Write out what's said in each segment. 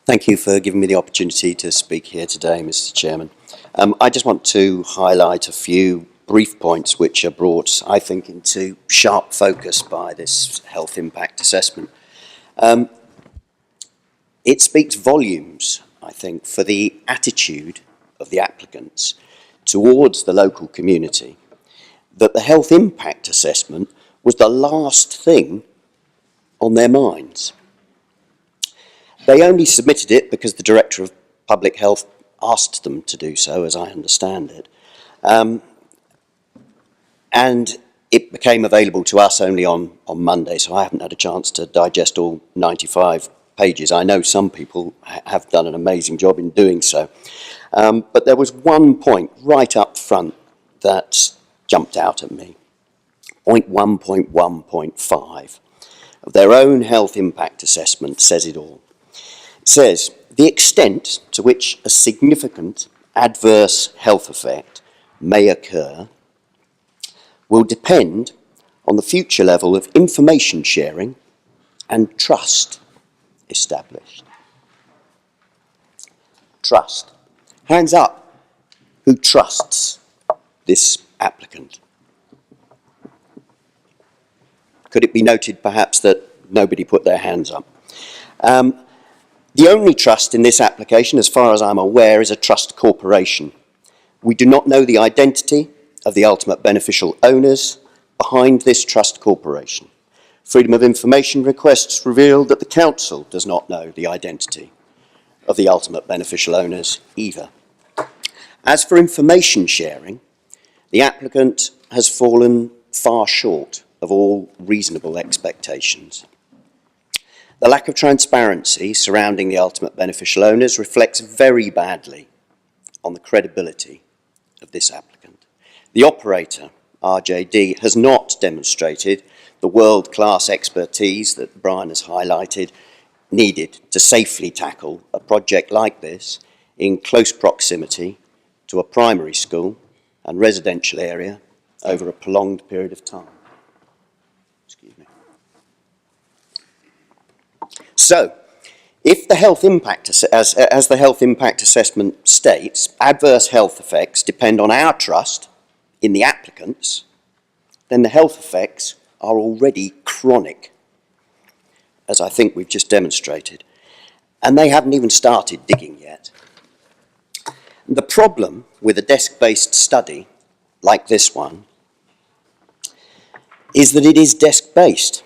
Thank you for giving me the opportunity to speak here today, Mr. Chairman. I just want to highlight a few brief points which are brought, I think, into sharp focus by this health impact assessment. It speaks volumes, I think, for the attitude of the applicants towards the local community, that the health impact assessment was the last thing on their minds. They only submitted it because the Director of Public Health asked them to do so, as I understand it. And it became available to us only on Monday, so I haven't had a chance to digest all 95 pages. I know some people have done an amazing job in doing so. But there was one point right up front that jumped out at me. Point 1.1.5 of their own health impact assessment says it all. It says, the extent to which a significant adverse health effect may occur will depend on the future level of information sharing and trust established. Trust. Hands up. Who trusts this applicant? Could it be noted perhaps that nobody put their hands up? The only trust in this application, as far as I'm aware, is a trust corporation. We do not know the identity of the ultimate beneficial owners behind this trust corporation. Freedom of Information requests revealed that the council does not know the identity of the ultimate beneficial owners either. As for information sharing, the applicant has fallen far short of all reasonable expectations. The lack of transparency surrounding the ultimate beneficial owners reflects very badly on the credibility of this applicant. The operator, RJD, has not demonstrated the world-class expertise that Brian has highlighted needed to safely tackle a project like this in close proximity to a primary school and residential area over a prolonged period of time. Excuse me. So, if the health impact, as the health impact assessment states, adverse health effects depend on our trust in the applicants, then the health effects are already chronic, as I think we've just demonstrated, and they haven't even started digging yet. The problem with a desk-based study like this one is that it is desk-based.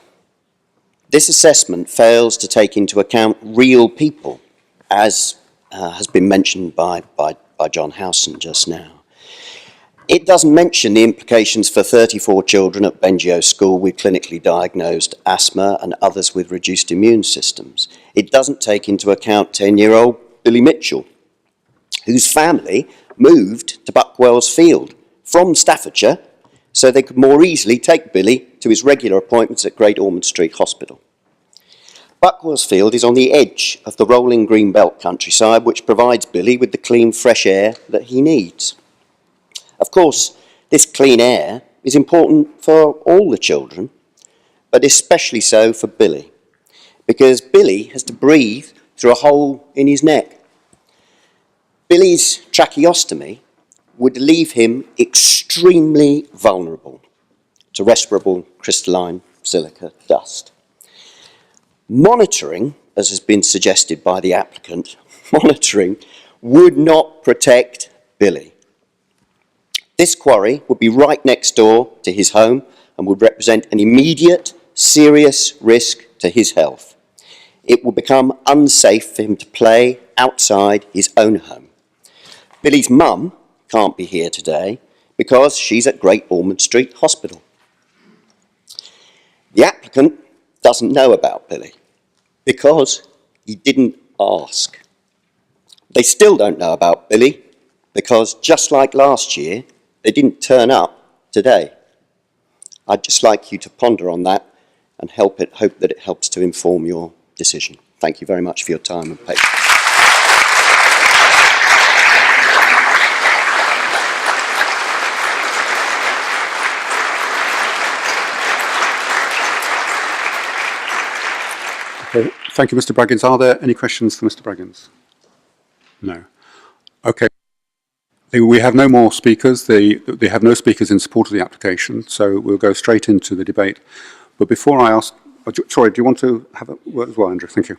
This assessment fails to take into account real people, as has been mentioned by John Howson just now. It doesn't mention the implications for 34 children at Bengeo School with clinically diagnosed asthma and others with reduced immune systems. It doesn't take into account 10-year-old Billy Mitchell, whose family moved to Buckwells Field from Staffordshire so they could more easily take Billy to his regular appointments at Great Ormond Street Hospital. Buckwells Field is on the edge of the rolling green belt countryside, which provides Billy with the clean, fresh air that he needs. Of course, this clean air is important for all the children, but especially so for Billy, because Billy has to breathe through a hole in his neck. Billy's tracheostomy would leave him extremely vulnerable to respirable crystalline silica dust. Monitoring, as has been suggested by the applicant, monitoring would not protect Billy. This quarry would be right next door to his home and would represent an immediate, serious risk to his health. It would become unsafe for him to play outside his own home. Billy's mum can't be here today because she's at Great Ormond Street Hospital. The applicant doesn't know about Billy because he didn't ask. They still don't know about Billy because, just like last year, they didn't turn up today. I'd just like you to ponder on that and hope that it helps to inform your decision. Thank you very much for your time and patience. Thank you, Mr. Braggins. Are there any questions for Mr. Braggins? No. Okay. We have no more speakers. They have no speakers in support of the application, so we'll go straight into the debate. But before I ask, sorry, do you want to have a word as well, Andrew? Thank you.